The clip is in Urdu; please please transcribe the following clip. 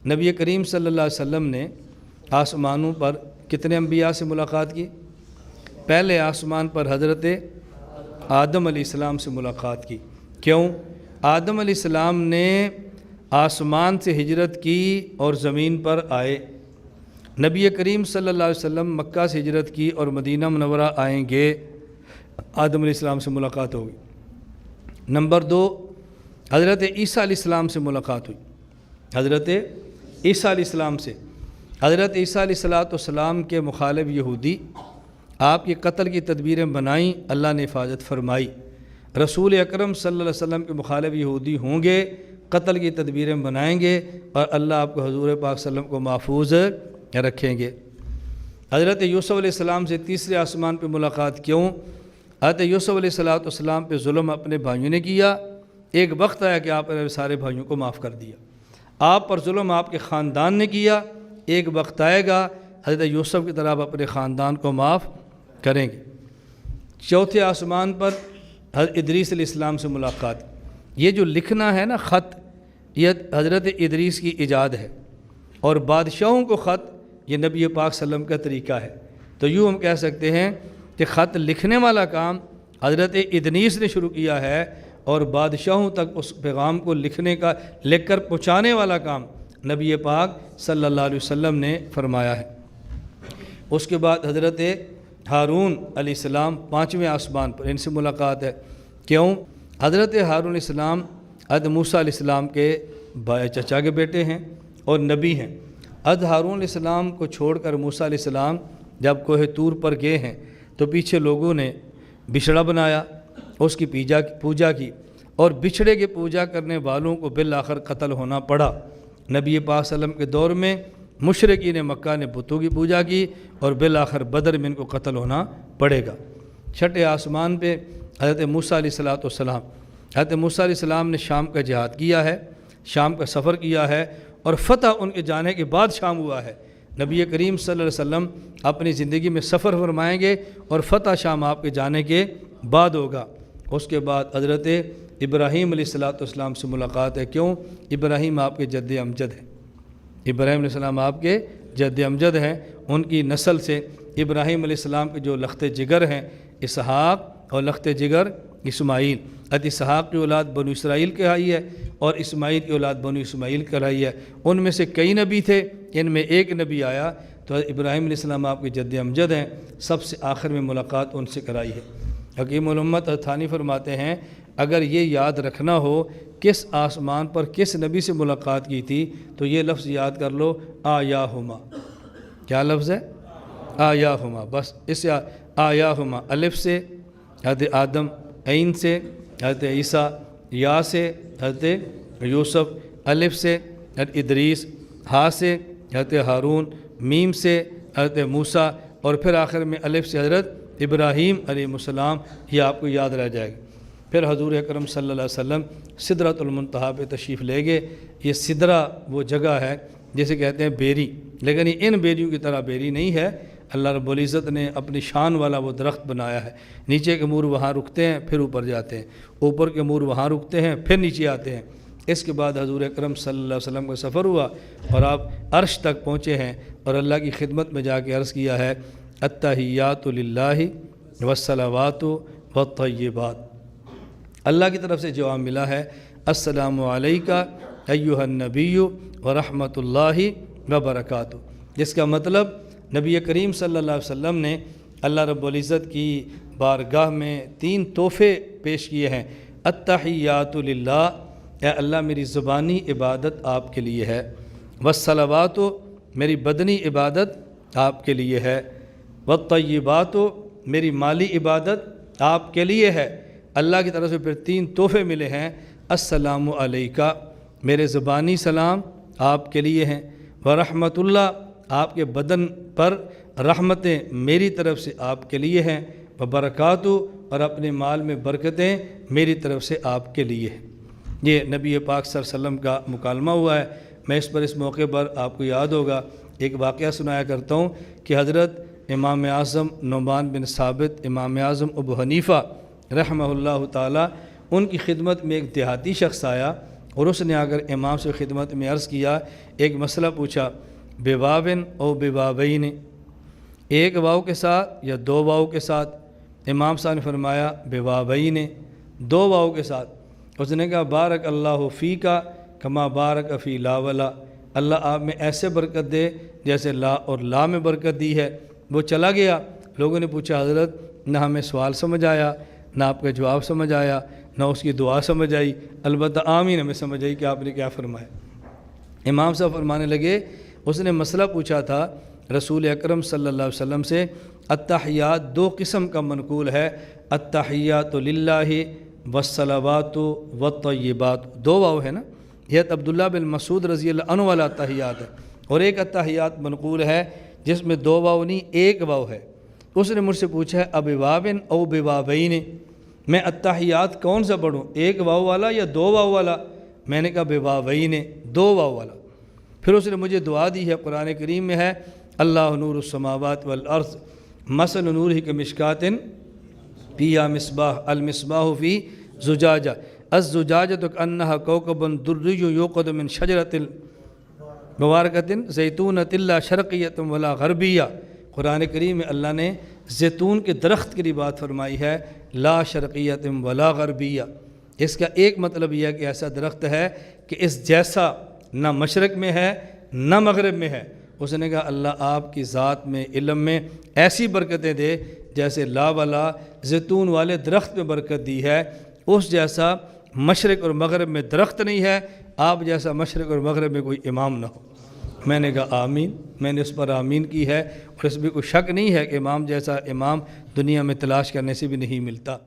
نبی کریم صلی اللہ علیہ وسلم نے آسمانوں پر کتنے انبیاء سے ملاقات کی؟ پہلے آسمان پر حضرت آدم علیہ السلام سے ملاقات کی۔ کیوں؟ آدم علیہ السلام نے آسمان سے ہجرت کی اور زمین پر آئے۔ نبی کریم صلی اللہ علیہ وسلم مکہ سے ہجرت کی اور مدینہ منورہ آئیں گے، آدم علیہ السلام سے ملاقات ہوگی۔ نمبر 2، حضرت عیسیٰ علیہ السلام سے ملاقات ہوئی۔ حضرت عیسیٰ علیہ السلام سے، حضرت عیسیٰ علیہ السلام کے مخالف یہودی آپ کے قتل کی تدبیریں بنائیں، اللہ نے حفاظت فرمائی۔ رسول اکرم صلی اللہ علیہ وسلم کے مخالف یہودی ہوں گے، قتل کی تدبیریں بنائیں گے، اور اللہ آپ کو حضور پاک صلی اللہ علیہ وسلم کو محفوظ رکھیں گے۔ حضرت یوسف علیہ السلام سے تیسرے آسمان پہ ملاقات کیوں؟ حضرت یوسف علیہ السلام پہ ظلم اپنے بھائیوں نے کیا، ایک وقت آیا کہ آپ نے سارے بھائیوں کو معاف کر دیا۔ آپ پر ظلم آپ کے خاندان نے کیا، ایک وقت آئے گا حضرت یوسف کی طرح آپ اپنے خاندان کو معاف کریں گے۔ چوتھے آسمان پر حضرت ادریس علیہ السلام سے ملاقات۔ یہ جو لکھنا ہے نا خط، یہ حضرت ادریس کی ایجاد ہے، اور بادشاہوں کو خط یہ نبی پاک صلی اللہ علیہ وسلم کا طریقہ ہے۔ تو یوں ہم کہہ سکتے ہیں کہ خط لکھنے والا کام حضرت ادریس نے شروع کیا ہے، اور بادشاہوں تک اس پیغام کو لکھ کر پہنچانے والا کام نبی پاک صلی اللہ علیہ وسلم نے فرمایا ہے۔ اس کے بعد حضرت ہارون علیہ السلام پانچویں آسمان پر، ان سے ملاقات ہے۔ کیوں؟ حضرت ہارون علیہ السلام حضرت موسیٰ علیہ السلام کے چچا کے بیٹے ہیں اور نبی ہیں۔ حضرت ہارون علیہ السلام کو چھوڑ کر موسیٰ علیہ السلام جب کوہ طور پر گئے ہیں تو پیچھے لوگوں نے بچھڑا بنایا، اس کی پوجا کی، اور بچھڑے کی پوجا کرنے والوں کو بالآخر قتل ہونا پڑا۔ نبی پاک صلی اللہ علیہ وسلم کے دور میں مشرکین مکہ نے بتوں کی پوجا کی، اور بالآخر بدر میں ان کو قتل ہونا پڑے گا۔ چھٹے آسمان پہ حضرت موسیٰ علیہ السلام، حضرت موسیٰ علیہ السلام نے شام کا جہاد کیا ہے، شام کا سفر کیا ہے، اور فتح ان کے جانے کے بعد شام ہوا ہے۔ نبی کریم صلی اللہ علیہ وسلم اپنی زندگی میں سفر فرمائیں گے، اور فتح شام آپ کے جانے کے بعد ہوگا۔ اس کے بعد حضرت ابراہیم علیہ السلام سے ملاقات ہے۔ کیوں؟ ابراہیم آپ کے جد امجد ہیں، ابراہیم علیہ السلام آپ کے جد امجد ہیں، ان کی نسل سے ابراہیم علیہ السلام کے جو لخت جگر ہیں اسحاق، اور لخت جگر اسماعیل۔ حضرت اسحاق کی اولاد بنو اسرائیل کہلائی ہے، اور اسماعیل کی اولاد بنو اسماعیل کہلائی ہے۔ ان میں سے کئی نبی تھے، ان میں ایک نبی آیا، تو ابراہیم علیہ السلام آپ کے جد امجد ہیں، سب سے آخر میں ملاقات ان سے کرائی ہے۔ حکیم الامت تھانی فرماتے ہیں اگر یہ یاد رکھنا ہو کس آسمان پر کس نبی سے ملاقات کی تھی تو یہ لفظ یاد کر لو، آیاہما۔ کیا لفظ ہے؟ آیاہما۔ بس اس سے آیاہما، الف سے حضرت آدم، عین سے حضرت عیسیٰ، یا سے حضرت یوسف، الف سے حضرت ادریس، ہا سے حضرت ہارون، میم سے حضرت موسیٰ، اور پھر آخر میں الف سے حضرت ابراہیم علیہ السلام۔ یہ آپ کو یاد رہ جائے گا۔ پھر حضور اکرم صلی اللہ علیہ وسلم سدرۃ المنتہا پہ تشریف لے گئے۔ یہ سدرہ وہ جگہ ہے جسے کہتے ہیں بیری، لیکن یہ ان بیریوں کی طرح بیری نہیں ہے۔ اللہ رب العزت نے اپنی شان والا وہ درخت بنایا ہے، نیچے کے مور وہاں رکتے ہیں پھر اوپر جاتے ہیں، اوپر کے مور وہاں رکتے ہیں پھر نیچے آتے ہیں۔ اس کے بعد حضور اکرم صلی اللہ علیہ وسلم کا سفر ہوا اور آپ عرش تک پہنچے ہیں، اور اللہ کی خدمت میں جا کے عرض کیا ہے التحیات للہ والصلوات والطیبات۔ اللہ کی طرف سے جواب ملا ہے السلام علیکہ ایھا النبی ورحمۃ اللہ وبرکاتہ، جس کا مطلب نبی کریم صلی اللہ علیہ وسلم نے اللہ رب العزت کی بارگاہ میں 3 تحفے پیش کیے ہیں۔ التحیات للہ، اے اللہ میری زبانی عبادت آپ کے لیے ہے، والصلوات، میری بدنی عبادت آپ کے لیے ہے، والطیبات، میری مالی عبادت آپ کے لیے ہے۔ اللہ کی طرف سے پھر 3 تحفے ملے ہیں۔ السلام علیکہ، میرے زبانی سلام آپ کے لیے ہیں، ورحمۃ اللہ، آپ کے بدن پر رحمتیں میری طرف سے آپ کے لیے ہیں، وبرکاتہ، اور اپنے مال میں برکتیں میری طرف سے آپ کے لیے ہیں۔ یہ نبی پاک صلی اللہ علیہ وسلم کا مکالمہ ہوا ہے۔ میں اس موقع پر آپ کو یاد ہوگا ایک واقعہ سنایا کرتا ہوں کہ حضرت امام اعظم نعمان بن ثابت، امام اعظم ابو حنیفہ رحمہ اللہ تعالی، ان کی خدمت میں ایک دیہاتی شخص آیا، اور اس نے اگر امام سے خدمت میں عرض کیا، ایک مسئلہ پوچھا، بواون او بواوین، ایک واو کے ساتھ یا دو واو کے ساتھ؟ امام صاحب نے فرمایا بواوین، دو واو کے ساتھ۔ اس نے کہا بارک اللہ فیکا کما بارک فی لا ولا، اللہ آپ میں ایسے برکت دے جیسے لا اور لا میں برکت دی ہے۔ وہ چلا گیا۔ لوگوں نے پوچھا حضرت نہ ہمیں سوال سمجھ آیا، نہ آپ کا جواب سمجھ آیا، نہ اس کی دعا سمجھ آئی، البتہ آمین ہمیں سمجھ آئی کہ آپ نے کیا فرمایا۔ امام صاحب فرمانے لگے، اس نے مسئلہ پوچھا تھا رسول اکرم صلی اللہ علیہ وسلم سے، التحیات دو قسم کا منقول ہے، التحیات للہ والصلوات والطیبات، دو واو ہے نا، یہ عبداللہ بن مسعود رضی اللہ عنہ والا التحیات ہے، اور ایک التحیات منقول ہے جس میں دو واو نہیں ایک واو ہے۔ اس نے مجھ سے پوچھا ہے اب واون او بواوین، میں التحیات کون سا پڑھوں، ایک واو والا یا دو واو والا؟ میں نے کہا بواوین، دو واو والا۔ پھر اس نے مجھے دعا دی ہے، قرآن کریم میں ہے، اللہ نور السماوات والارض مثل نورہ کمشکات فیہا مصباح، المصباح فی زجاجہ، الزجاجۃ کأنہا کوکب دری یوقد من شجرۃ مبارکۃ زیتونۃ لا شرقیۃ ولا غربیہ۔ قرآن کریم میں اللہ نے زیتون کے درخت کی بات فرمائی ہے، لا شرقیۃ ولا غربیہ۔ اس کا ایک مطلب یہ ہے کہ ایسا درخت ہے کہ اس جیسا نہ مشرق میں ہے نہ مغرب میں ہے۔ اس نے کہا اللہ آپ کی ذات میں، علم میں ایسی برکتیں دے جیسے لا والا زیتون والے درخت میں برکت دی ہے، اس جیسا مشرق اور مغرب میں درخت نہیں ہے، آپ جیسا مشرق اور مغرب میں کوئی امام نہ ہو۔ میں نے کہا آمین، میں نے اس پر آمین کی ہے، اور اس میں کوئی شک نہیں ہے کہ امام جیسا امام دنیا میں تلاش کرنے سے بھی نہیں ملتا۔